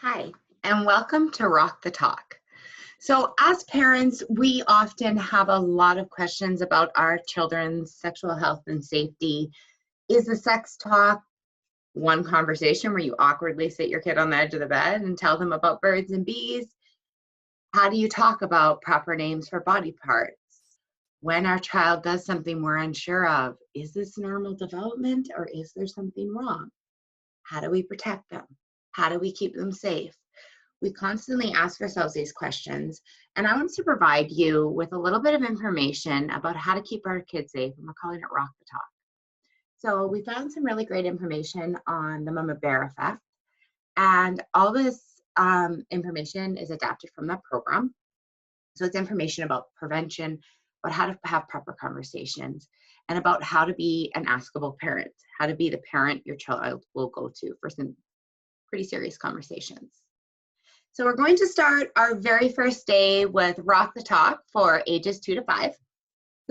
Hi, and welcome to Rock the Talk. So, as parents, we often have a lot of questions about our children's sexual health and safety. Is the sex talk one conversation where you awkwardly sit your kid on the edge of the bed and tell them about birds and bees? How do you talk about proper names for body parts? When our child does something we're unsure of, is this normal development or is there something wrong? How do we protect them? How do we keep them safe? We constantly ask ourselves these questions, and I want to provide you with a little bit of information about how to keep our kids safe, and we're calling it Rock the Talk. So we found some really great information on the Mama Bear effect, and all this information is adapted from that program. So it's information about prevention, about how to have proper conversations, and about how to be an askable parent, how to be the parent your child will go to for some pretty serious conversations. So we're going to start our very first day with Rock the Talk for ages 2 to 5.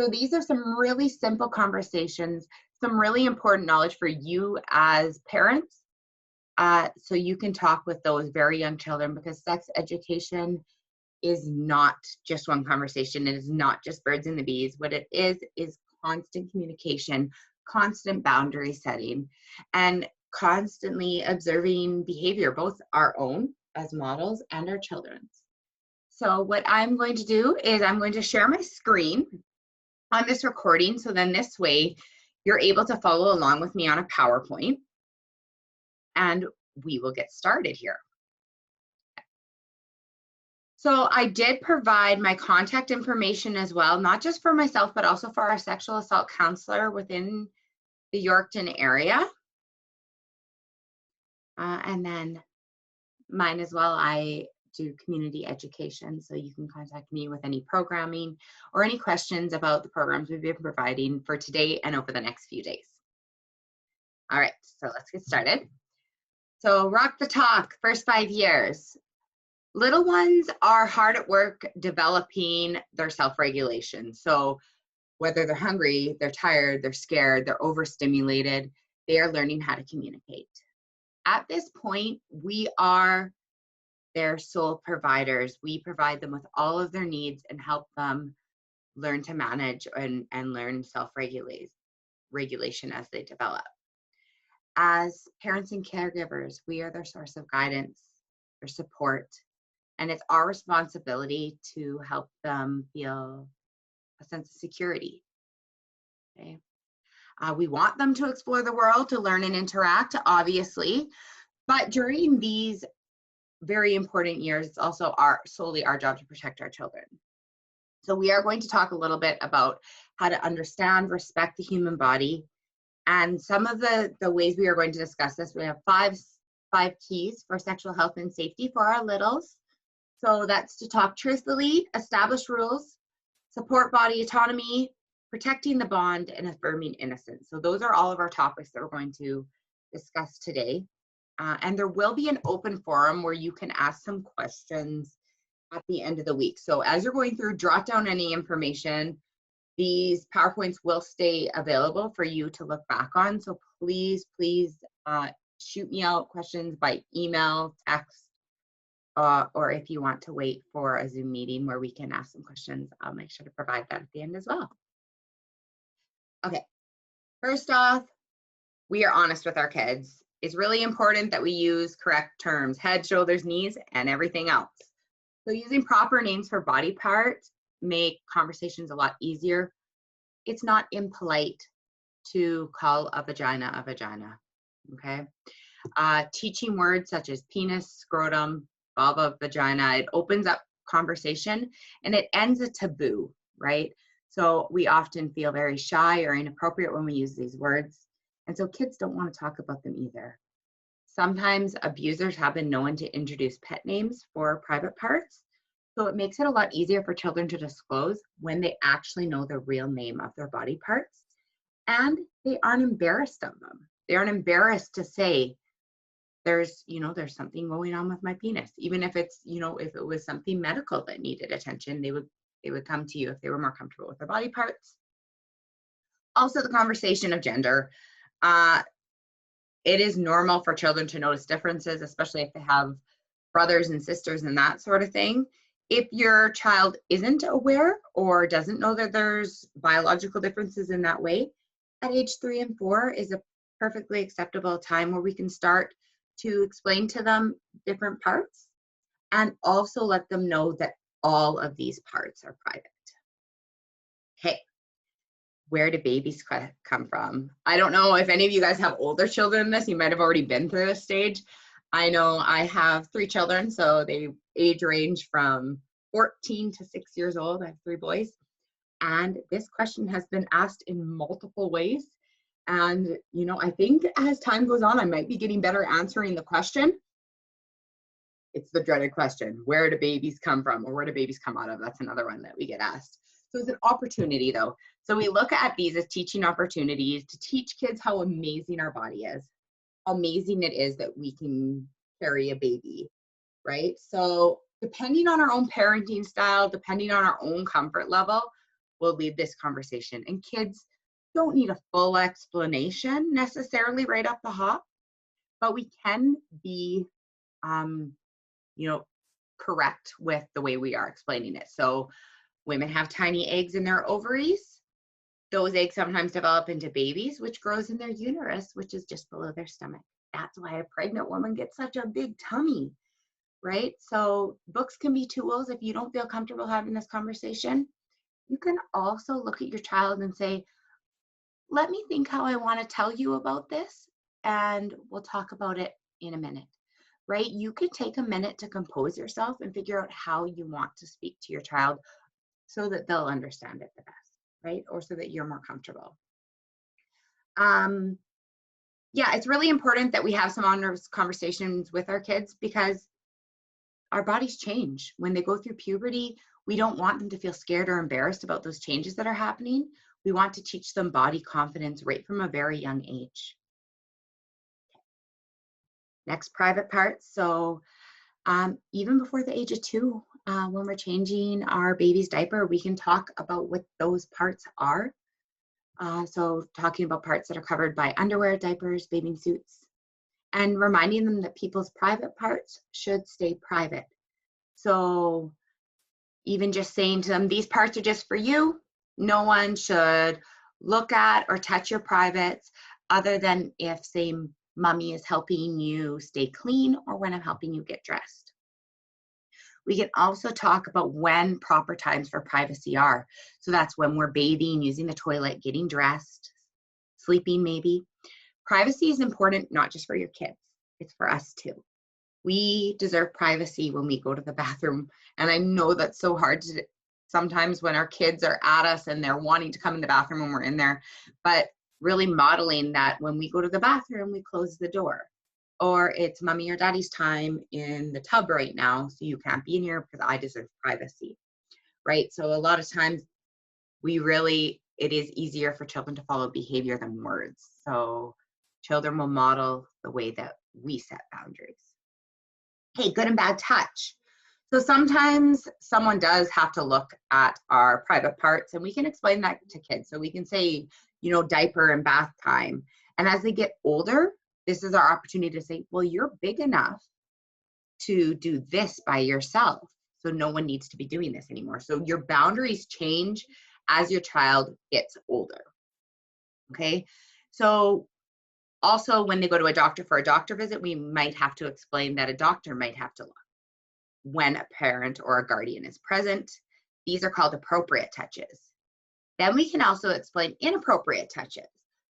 So these are some really simple conversations, some really important knowledge for you as parents, so you can talk with those very young children, because sex education is not just one conversation. It is not just birds and the bees. What it is constant communication, constant boundary setting, and constantly observing behavior, both our own as models and our children's. So what I'm going to do is I'm going to share my screen on this recording. So then this way you're able to follow along with me on a PowerPoint, and we will get started here. So I did provide my contact information as well, not just for myself, but also for our sexual assault counselor within the Yorkton area. And then mine as well, I do community education, so you can contact me with any programming or any questions about the programs we've been providing for today and over the next few days. All right, so let's get started. So Rock the Talk, first 5 years. Little ones are hard at work developing their self-regulation. So whether they're hungry, they're tired, they're scared, they're overstimulated, they are learning how to communicate. At this point, we are their sole providers. We provide them with all of their needs and help them learn to manage and learn self-regulation as they develop. As parents and caregivers, we are their source of guidance, their support, and it's our responsibility to help them feel a sense of security. Okay? We want them to explore the world, to learn and interact, obviously, but during these very important years, it's also solely our job to protect our children. So we are going to talk a little bit about how to understand, respect the human body, and some of the ways we are going to discuss this. We have five keys for sexual health and safety for our littles. So that's to talk truthfully, establish rules, support body autonomy, protecting the bond, and affirming innocence. So those are all of our topics that we're going to discuss today. And there will be an open forum where you can ask some questions at the end of the week. So as you're going through, jot down any information. These PowerPoints will stay available for you to look back on. So please shoot me out questions by email, text, or if you want to wait for a Zoom meeting where we can ask some questions, I'll make sure to provide that at the end as well. Okay, first off, we are honest with our kids. It's really important that we use correct terms: head, shoulders, knees, and everything else. So using proper names for body parts make conversations a lot easier. It's not impolite to call a vagina, okay? Teaching words such as penis, scrotum, vulva, vagina, it opens up conversation and it ends a taboo, right? So we often feel very shy or inappropriate when we use these words. And so kids don't want to talk about them either. Sometimes abusers have been known to introduce pet names for private parts. So it makes it a lot easier for children to disclose when they actually know the real name of their body parts. And they aren't embarrassed of them. They aren't embarrassed to say, there's something going on with my penis. Even if it's, if it was something medical that needed attention, they would come to you if they were more comfortable with their body parts. Also, the conversation of gender. It is normal for children to notice differences, especially if they have brothers and sisters and that sort of thing. If your child isn't aware or doesn't know that there's biological differences in that way, at age 3 and 4 is a perfectly acceptable time where we can start to explain to them different parts and also let them know that all of these parts are private. Okay, where do babies come from? I don't know if any of you guys have older children in this. You might have already been through this stage. I know I have 3 children, so they age range from 14 to 6 years old. I have 3 boys. And this question has been asked in multiple ways. And, you know, I think as time goes on, I might be getting better answering the question. It's the dreaded question, where do babies come from, or where do babies come out of? That's another one that we get asked. So it's an opportunity though. So we look at these as teaching opportunities to teach kids how amazing our body is, how amazing it is that we can carry a baby, right? So depending on our own parenting style, depending on our own comfort level, we'll lead this conversation. And kids don't need a full explanation necessarily right off the hop, but we can be, you know, correct with the way we are explaining it. So women have tiny eggs in their ovaries. Those eggs sometimes develop into babies, which grows in their uterus, which is just below their stomach. That's why a pregnant woman gets such a big tummy, right? So books can be tools if you don't feel comfortable having this conversation. You can also look at your child and say, let me think how I want to tell you about this, and we'll talk about it in a minute, right? You can take a minute to compose yourself and figure out how you want to speak to your child so that they'll understand it the best, right? Or so that you're more comfortable. Yeah, it's really important that we have some honest conversations with our kids because our bodies change. When they go through puberty, we don't want them to feel scared or embarrassed about those changes that are happening. We want to teach them body confidence right from a very young age. Next, private parts. So even before the age of 2, when we're changing our baby's diaper, we can talk about what those parts are. So talking about parts that are covered by underwear, diapers, bathing suits, and reminding them that people's private parts should stay private. So even just saying to them, these parts are just for you. No one should look at or touch your privates other than if, say, mommy is helping you stay clean or when I'm helping you get dressed. We can also talk about when proper times for privacy are. So that's when we're bathing, using the toilet, getting dressed, sleeping maybe. Privacy is important not just for your kids, it's for us too. We deserve privacy when we go to the bathroom. And I know that's so hard to sometimes when our kids are at us and they're wanting to come in the bathroom when we're in there, but really modeling that when we go to the bathroom, we close the door. Or it's mommy or daddy's time in the tub right now, so you can't be in here because I deserve privacy, right? So a lot of times it is easier for children to follow behavior than words. So children will model the way that we set boundaries. Hey, good and bad touch. So sometimes someone does have to look at our private parts, and we can explain that to kids. So we can say, you know, diaper and bath time. And as they get older, this is our opportunity to say, well, you're big enough to do this by yourself. So no one needs to be doing this anymore. So your boundaries change as your child gets older. Okay. So also when they go to a doctor for a doctor visit, we might have to explain that a doctor might have to look when a parent or a guardian is present. These are called appropriate touches. Then we can also explain inappropriate touches,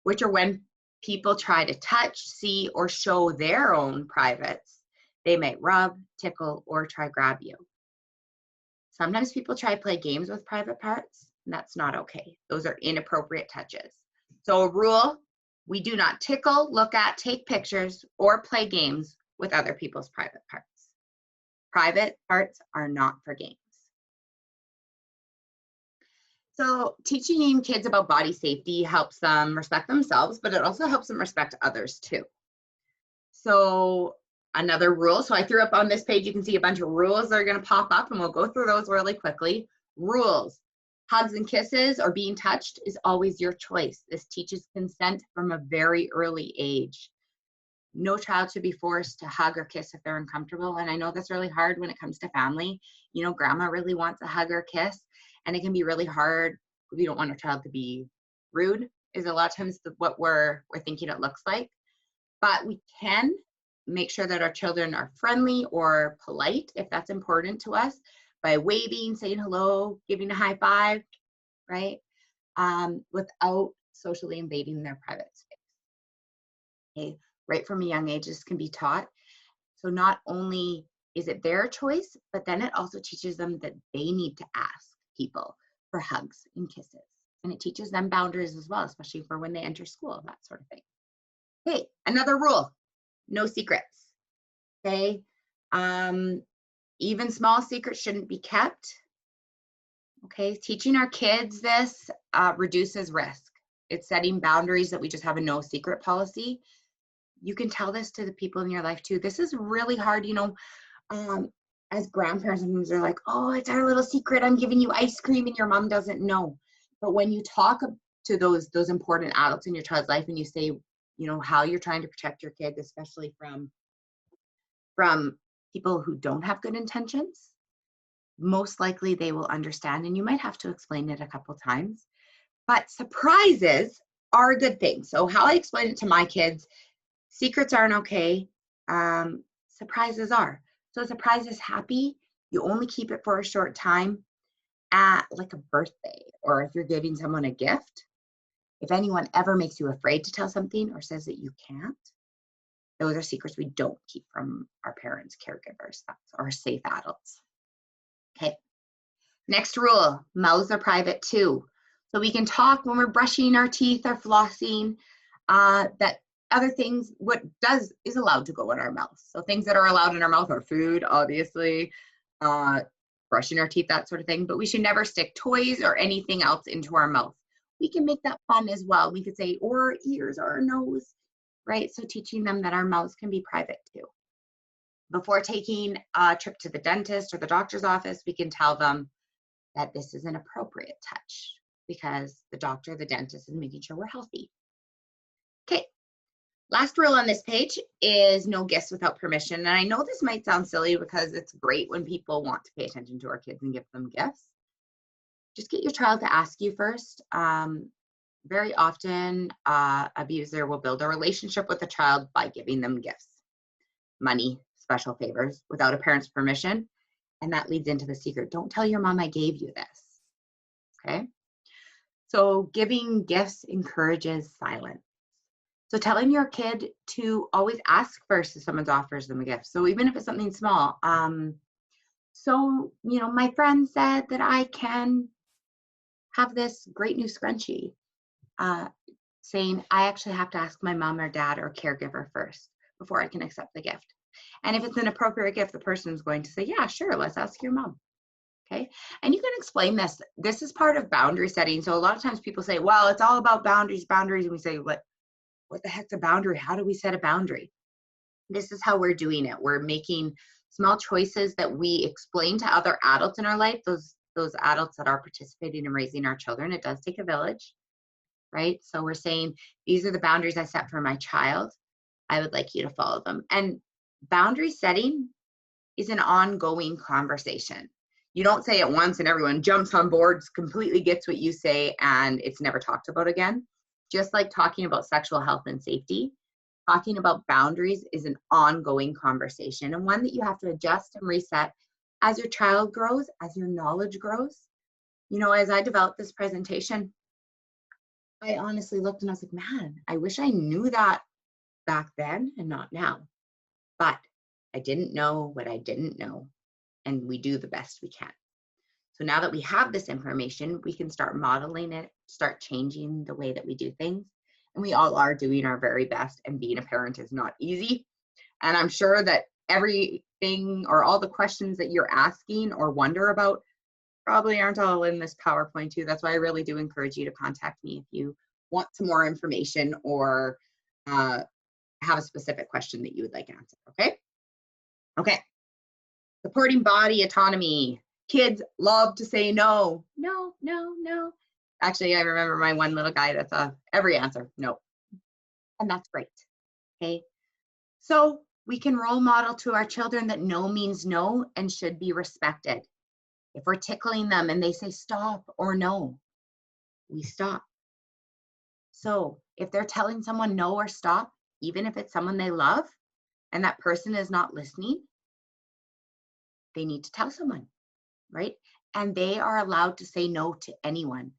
which are when people try to touch, see, or show their own privates. They might rub, tickle, or try grab you. Sometimes people try to play games with private parts, and that's not okay. Those are inappropriate touches. So a rule, we do not tickle, look at, take pictures, or play games with other people's private parts. Private parts are not for games. So teaching kids about body safety helps them respect themselves, but it also helps them respect others too. So another rule, so I threw up on this page, you can see a bunch of rules that are going to pop up, and we'll go through those really quickly. Rules, hugs and kisses or being touched is always your choice. This teaches consent from a very early age. No child should be forced to hug or kiss if they're uncomfortable. And I know that's really hard when it comes to family. You know, grandma really wants a hug or kiss, and it can be really hard. We don't want our child to be rude, is a lot of times what we're thinking it looks like. But we can make sure that our children are friendly or polite if that's important to us by waving, saying hello, giving a high five, right? Without socially invading their private space. Okay, right from a young age, this can be taught. So not only is it their choice, but then it also teaches them that they need to ask people for hugs and kisses. And it teaches them boundaries as well, especially for when they enter school, that sort of thing. Okay, another rule, no secrets. Okay, even small secrets shouldn't be kept. Okay, teaching our kids this reduces risk. It's setting boundaries that we just have a no secret policy. You can tell this to the people in your life too. This is really hard, you know, as grandparents, sometimes they're like, oh, it's our little secret. I'm giving you ice cream and your mom doesn't know. But when you talk to those important adults in your child's life and you say, you know, how you're trying to protect your kids, especially from people who don't have good intentions, most likely they will understand, and you might have to explain it a couple times. But surprises are a good thing. So how I explain it to my kids, secrets aren't okay. Surprises are. So a surprise is happy. You only keep it for a short time, at like a birthday, or if you're giving someone a gift. If anyone ever makes you afraid to tell something or says that you can't, those are secrets we don't keep from our parents, caregivers, or safe adults. Okay. Next rule, mouths are private too. So we can talk when we're brushing our teeth or flossing, that other things, is allowed to go in our mouth. So things that are allowed in our mouth are food, obviously, brushing our teeth, that sort of thing, but we should never stick toys or anything else into our mouth. We can make that fun as well. We could say, or our ears or our nose, right? So teaching them that our mouths can be private too. Before taking a trip to the dentist or the doctor's office, we can tell them that this is an appropriate touch because the doctor, the dentist is making sure we're healthy. Okay, last rule on this page is no gifts without permission. And I know this might sound silly because it's great when people want to pay attention to our kids and give them gifts. Just get your child to ask you first. Very often, abuser will build a relationship with the child by giving them gifts, money, special favors without a parent's permission. And that leads into the secret. Don't tell your mom I gave you this. Okay? So giving gifts encourages silence. So telling your kid to always ask first if someone offers them a gift. So even if it's something small. So, you know, my friend said that I can have this great new scrunchie. Saying, I actually have to ask my mom or dad or caregiver first before I can accept the gift. And if it's an appropriate gift, the person's going to say, yeah, sure, let's ask your mom. Okay. And you can explain this. This is part of boundary setting. So a lot of times people say, well, it's all about boundaries. And we say, what the heck's a boundary? How do we set a boundary? This is how we're doing it. We're making small choices that we explain to other adults in our life, those adults that are participating in raising our children. It does take a village, right? So we're saying, these are the boundaries I set for my child. I would like you to follow them. And boundary setting is an ongoing conversation. You don't say it once and everyone jumps on board, completely gets what you say, and it's never talked about again. Just like talking about sexual health and safety, talking about boundaries is an ongoing conversation, and one that you have to adjust and reset as your child grows, as your knowledge grows. You know, as I developed this presentation, I honestly looked and I was like, man, I wish I knew that back then and not now. But I didn't know what I didn't know, and we do the best we can. So now that we have this information, we can start modeling it, start changing the way that we do things. And we all are doing our very best, and being a parent is not easy. And I'm sure that everything or all the questions that you're asking or wonder about probably aren't all in this PowerPoint too. That's why I really do encourage you to contact me if you want some more information or have a specific question that you would like answered, okay? Okay. Supporting body autonomy. Kids love to say no. No, no, no. Actually, I remember my one little guy that's every answer, no. And that's great, okay? So we can role model to our children that no means no and should be respected. If we're tickling them and they say stop or no, we stop. So if they're telling someone no or stop, even if it's someone they love and that person is not listening, they need to tell someone, right? And they are allowed to say no to anyone.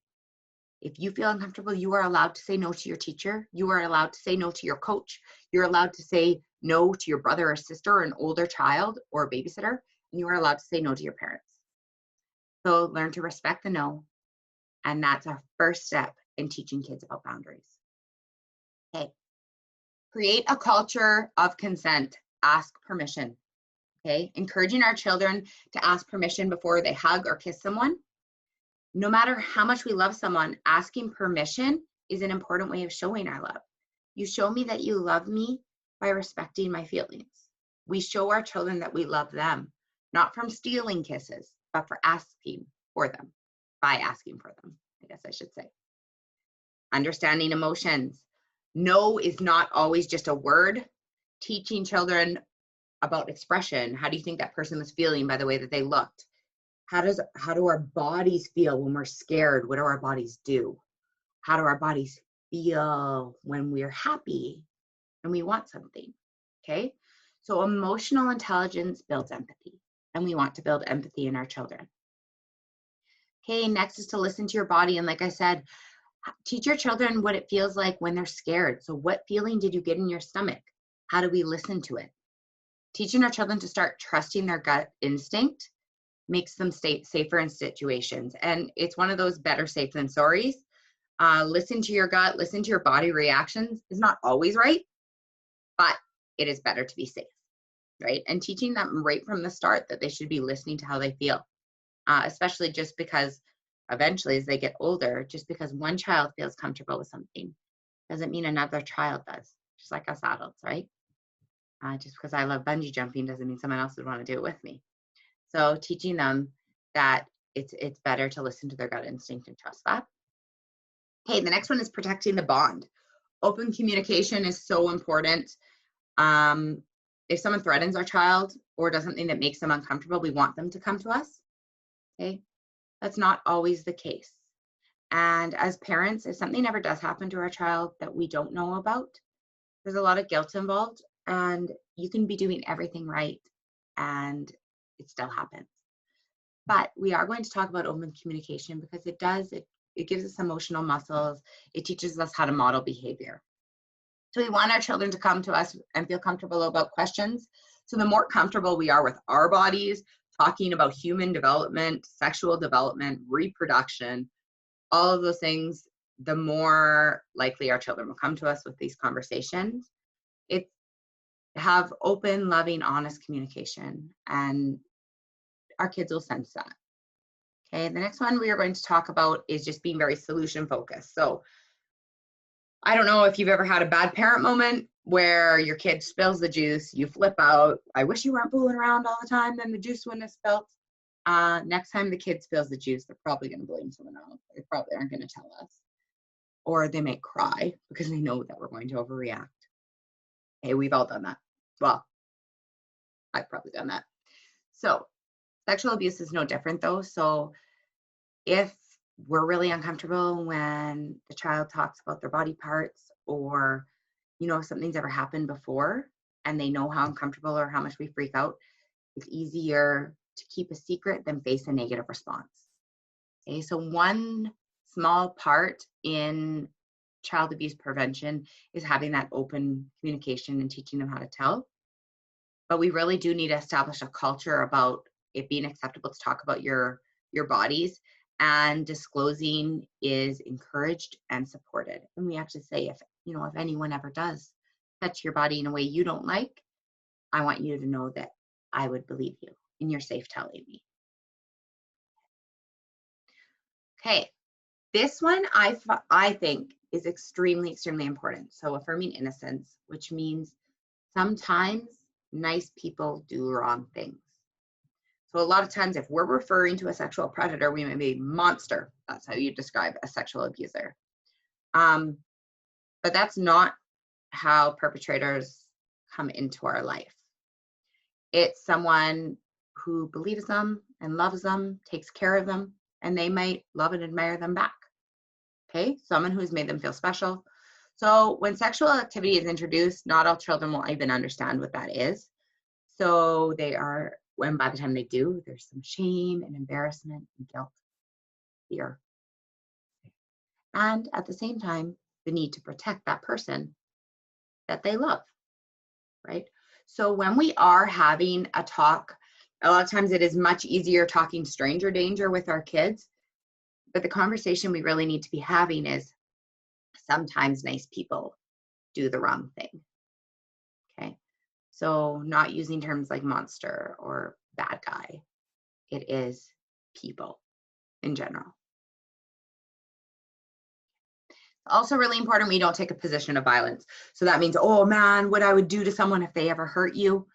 If you feel uncomfortable, you are allowed to say no to your teacher. You are allowed to say no to your coach. You're allowed to say no to your brother or sister or an older child or a babysitter. And you are allowed to say no to your parents. So learn to respect the no. And that's our first step in teaching kids about boundaries. Okay. Create a culture of consent. Ask permission. Okay. Encouraging our children to ask permission before they hug or kiss someone. No matter how much we love someone, asking permission is an important way of showing our love. You show me that you love me by respecting my feelings. We show our children that we love them, not from stealing kisses, but for asking for them, by asking for them, I guess I should say. Understanding emotions. No is not always just a word. Teaching children about expression. How do you think that person was feeling by the way that they looked? How do our bodies feel when we're scared? What do our bodies do? How do our bodies feel when we're happy and we want something? Okay. So emotional intelligence builds empathy, and we want to build empathy in our children. Okay. Next is to listen to your body. And like I said, teach your children what it feels like when they're scared. So what feeling did you get in your stomach? How do we listen to it? Teaching our children to start trusting their gut instinct makes them stay safer in situations. And it's one of those better safe than sorries. Listen to your gut, listen to your body reactions is not always right, but it is better to be safe, right? And teaching them right from the start that they should be listening to how they feel, especially just because eventually as they get older, just because one child feels comfortable with something doesn't mean another child does, just like us adults, right? Just because I love bungee jumping doesn't mean someone else would want to do it with me. So teaching them that it's better to listen to their gut instinct and trust that. Okay, the next one is protecting the bond. Open communication is so important. If someone threatens our child or does something that makes them uncomfortable, we want them to come to us. Okay, that's not always the case. And as parents, if something ever does happen to our child that we don't know about, there's a lot of guilt involved, and you can be doing everything right and it still happens. But we are going to talk about open communication because it gives us emotional muscles. It teaches us how to model behavior. So we want our children to come to us and feel comfortable about questions. So the more comfortable we are with our bodies, talking about human development, sexual development, reproduction, all of those things, the more likely our children will come to us with these conversations. It's have open, loving, honest communication, and our kids will sense that. Okay, the next one we are going to talk about is just being very solution focused. So I don't know if you've ever had a bad parent moment where your kid spills the juice, you flip out. I wish you weren't fooling around all the time, then the juice wouldn't have spilled. Next time the kid spills the juice, they're probably going to blame someone else. They probably aren't going to tell us. Or they may cry because they know that we're going to overreact. Hey, we've all done that. Well, I've probably done that. So sexual abuse is no different though. So if we're really uncomfortable when the child talks about their body parts, or if something's ever happened before and they know how uncomfortable or how much we freak out, it's easier to keep a secret than face a negative response. Okay, so one small part in child abuse prevention is having that open communication and teaching them how to tell. But we really do need to establish a culture about it being acceptable to talk about your bodies, and disclosing is encouraged and supported. And we actually say, if anyone ever does touch your body in a way you don't like, I want you to know that I would believe you and you're safe telling me. Okay, this one I think is extremely, extremely important. So affirming innocence, which means sometimes nice people do wrong things. So a lot of times if we're referring to a sexual predator, we may be monster. That's how you describe a sexual abuser. But that's not how perpetrators come into our life. It's someone who believes them and loves them, takes care of them, and they might love and admire them back. Okay, someone who's made them feel special. So when sexual activity is introduced, not all children will even understand what that is. So when by the time they do, there's some shame and embarrassment and guilt, fear. And at the same time, the need to protect that person that they love, right? So when we are having a talk, a lot of times it is much easier talking stranger danger with our kids, but the conversation we really need to be having is sometimes nice people do the wrong thing, okay? So not using terms like monster or bad guy. It is people in general. Also really important, we don't take a position of violence. So that means, oh man, what I would do to someone if they ever hurt you.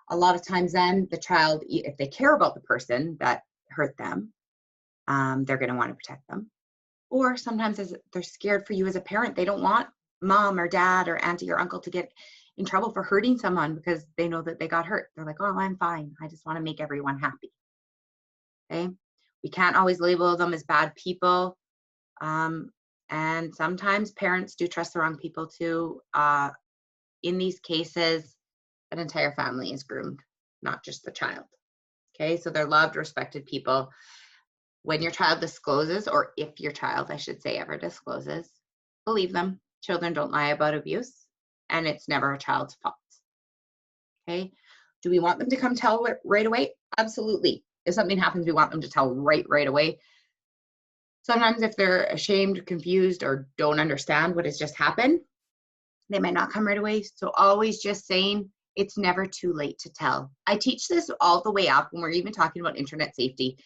A lot of times then the child, if they care about the person that hurt them, they're going to want to protect them. Or sometimes they're scared for you as a parent. They don't want mom or dad or auntie or uncle to get in trouble for hurting someone because they know that they got hurt. They're like, oh, I'm fine. I just want to make everyone happy. Okay. We can't always label them as bad people. And sometimes parents do trust the wrong people too. In these cases, an entire family is groomed, not just the child. Okay, so they're loved, respected people. When your child discloses, or if your child, I should say, ever discloses, believe them. Children don't lie about abuse, and it's never a child's fault. Okay, do we want them to come tell right away? Absolutely. If something happens, we want them to tell right away. Sometimes if they're ashamed, confused, or don't understand what has just happened, they might not come right away. So always just saying, it's never too late to tell. I teach this all the way up when we're even talking about internet safety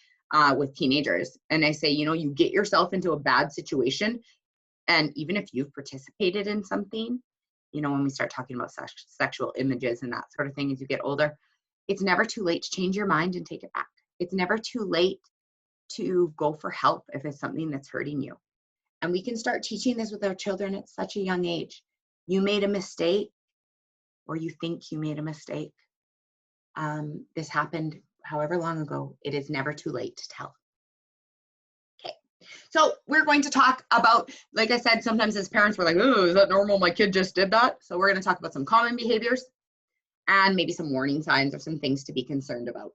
with teenagers. And I say, you get yourself into a bad situation. And even if you've participated in something, when we start talking about sexual images and that sort of thing as you get older, it's never too late to change your mind and take it back. It's never too late to go for help if it's something that's hurting you. And we can start teaching this with our children at such a young age. You made a mistake, or you think you made a mistake. This happened however long ago. It is never too late to tell. Okay, so we're going to talk about, like I said, sometimes as parents, we're like, oh, is that normal? My kid just did that. So we're going to talk about some common behaviors and maybe some warning signs or some things to be concerned about.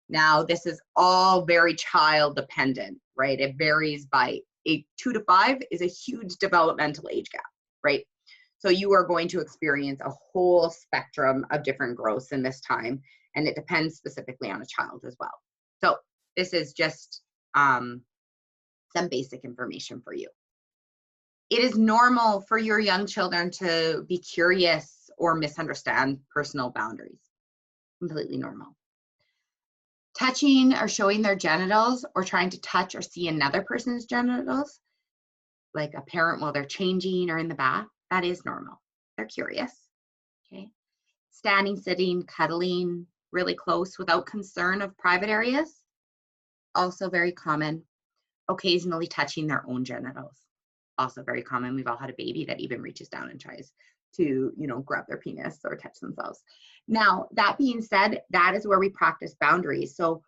Now, this is all very child dependent, right? It varies by 2 to 5 is a huge developmental age gap, right? So you are going to experience a whole spectrum of different growths in this time, and it depends specifically on a child as well. So this is just some basic information for you. It is normal for your young children to be curious or misunderstand personal boundaries. Completely normal. Touching or showing their genitals or trying to touch or see another person's genitals, like a parent while they're changing or in the bath, that is normal. They're curious. Okay. Standing, sitting, cuddling really close without concern of private areas, also very common. Occasionally touching their own genitals, also very common. We've all had a baby that even reaches down and tries to, grab their penis or touch themselves. Now, that being said, that is where we practice boundaries. So,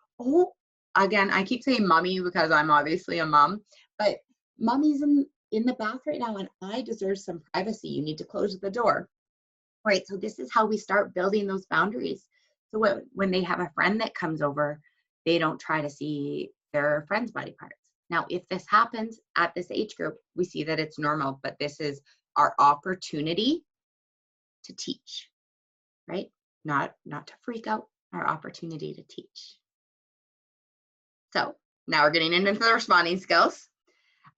again, I keep saying mommy because I'm obviously a mom, but mommy's in the bath right now and I deserve some privacy. You need to close the door, right? So this is how we start building those boundaries. So when they have a friend that comes over, they don't try to see their friend's body parts. Now, if this happens at this age group, we see that it's normal, but this is our opportunity to teach, right? Not to freak out, our opportunity to teach. So now we're getting into the responding skills.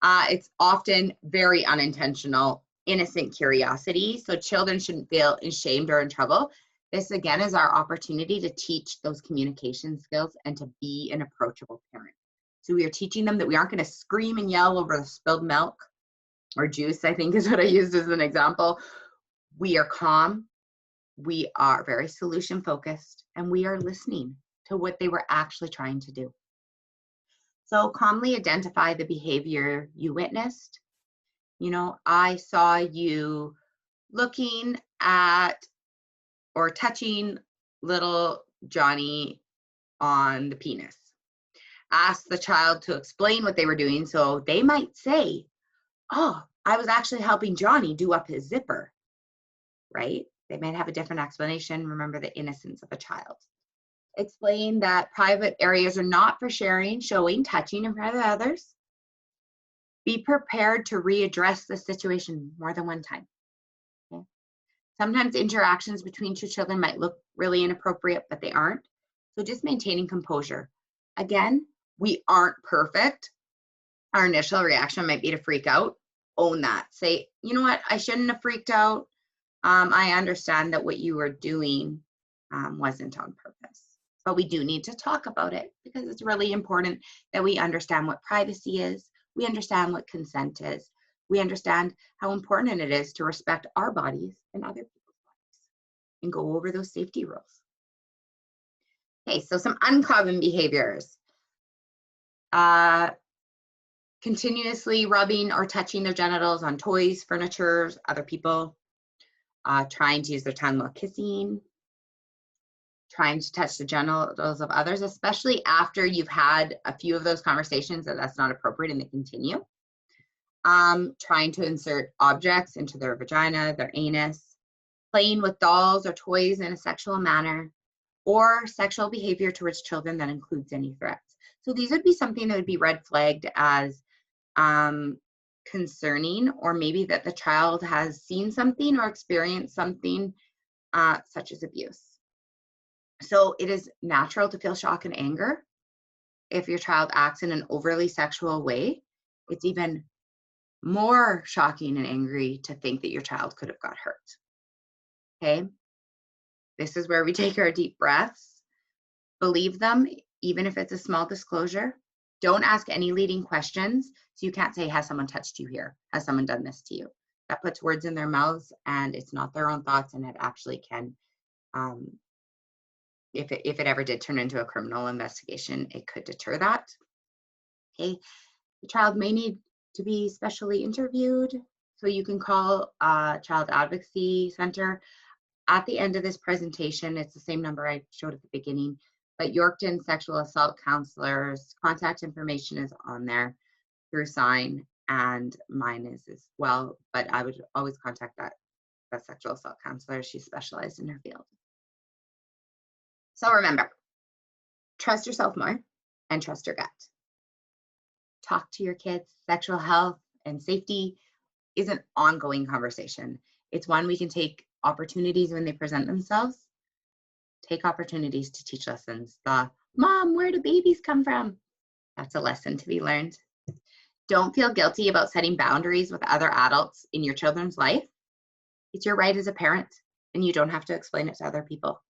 It's often very unintentional, innocent curiosity. So children shouldn't feel ashamed or in trouble. This again is our opportunity to teach those communication skills and to be an approachable parent. So we are teaching them that we aren't going to scream and yell over the spilled milk or juice, I think is what I used as an example. We are calm, we are very solution focused, and we are listening to what they were actually trying to do. So calmly identify the behavior you witnessed. I saw you looking at or touching little Johnny on the penis. Ask the child to explain what they were doing. So they might say, oh, I was actually helping Johnny do up his zipper, right? They might have a different explanation. Remember the innocence of a child. Explain that private areas are not for sharing, showing, touching in front of others. Be prepared to readdress the situation more than one time. Okay? Sometimes interactions between two children might look really inappropriate, but they aren't. So just maintaining composure. Again, we aren't perfect. Our initial reaction might be to freak out. Own that. Say, you know what, I shouldn't have freaked out. I understand that what you were doing wasn't on purpose. But we do need to talk about it because it's really important that we understand what privacy is. We understand what consent is. We understand how important it is to respect our bodies and other people's bodies and go over those safety rules. Okay, so some uncommon behaviors. Continuously rubbing or touching their genitals on toys, furniture, other people. Trying to use their tongue while kissing. Trying to touch the genitals of others, especially after you've had a few of those conversations that that's not appropriate and they continue. Trying to insert objects into their vagina, their anus, playing with dolls or toys in a sexual manner, or sexual behavior towards children that includes any threats. So these would be something that would be red flagged as concerning, or maybe that the child has seen something or experienced something such as abuse. So it is natural to feel shock and anger if your child acts in an overly sexual way. It's even more shocking and angry to think that your child could have got hurt. Okay? This is where we take our deep breaths. Believe them, even if it's a small disclosure. Don't ask any leading questions. So you can't say, has someone touched you here? Has someone done this to you? That puts words in their mouths and it's not their own thoughts, and it actually can, if it ever did turn into a criminal investigation, it could deter that. Okay, the child may need to be specially interviewed. So you can call Child Advocacy Center. At the end of this presentation, it's the same number I showed at the beginning, but Yorkton Sexual Assault Counselors contact information is on there through Sign, and mine is as well, but I would always contact that sexual assault counselor. She's specialized in her field. So remember, trust yourself more and trust your gut. Talk to your kids. Sexual health and safety is an ongoing conversation. It's one we can take opportunities when they present themselves. Take opportunities to teach lessons. The mom, where do babies come from? That's a lesson to be learned. Don't feel guilty about setting boundaries with other adults in your children's life. It's your right as a parent, and you don't have to explain it to other people.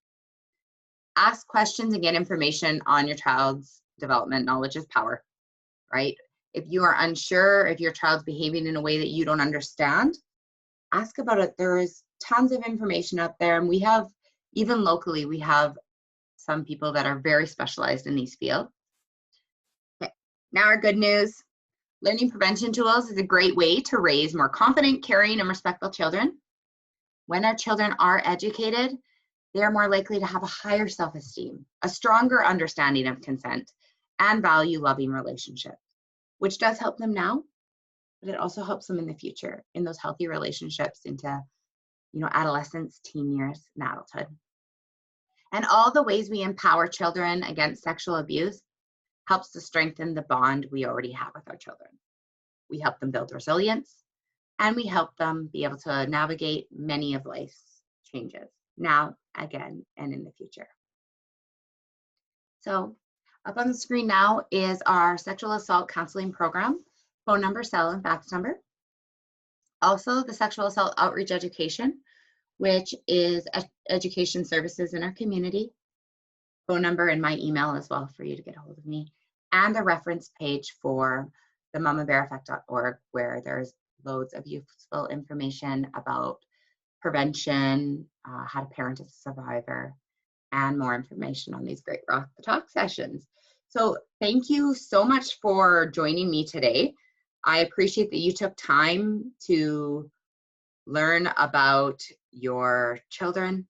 Ask questions and get information on your child's development. Knowledge is power, right? If you are unsure if your child's behaving in a way that you don't understand, ask about it. There is tons of information out there, and we have, even locally, we have some people that are very specialized in these fields. Okay, now our good news. Learning prevention tools is a great way to raise more confident, caring, and respectful children. When our children are educated, they are more likely to have a higher self-esteem, a stronger understanding of consent, and value loving relationships, which does help them now, but it also helps them in the future in those healthy relationships into, adolescence, teen years, and adulthood. And all the ways we empower children against sexual abuse helps to strengthen the bond we already have with our children. We help them build resilience, and we help them be able to navigate many of life's changes now, again, and in the future. So up on the screen now is our sexual assault counseling program, phone number, cell, and fax number. Also the sexual assault outreach education, which is education services in our community. Phone number and my email as well for you to get a hold of me. And the reference page for the mamabeareffect.org, where there's loads of useful information about prevention, how to parent as a survivor, and more information on these great Rock the Talk sessions. So thank you so much for joining me today. I appreciate that you took time to learn about your children,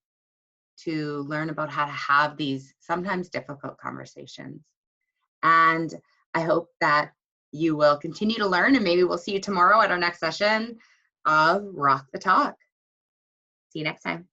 to learn about how to have these sometimes difficult conversations. And I hope that you will continue to learn, and maybe we'll see you tomorrow at our next session of Rock the Talk. See you next time.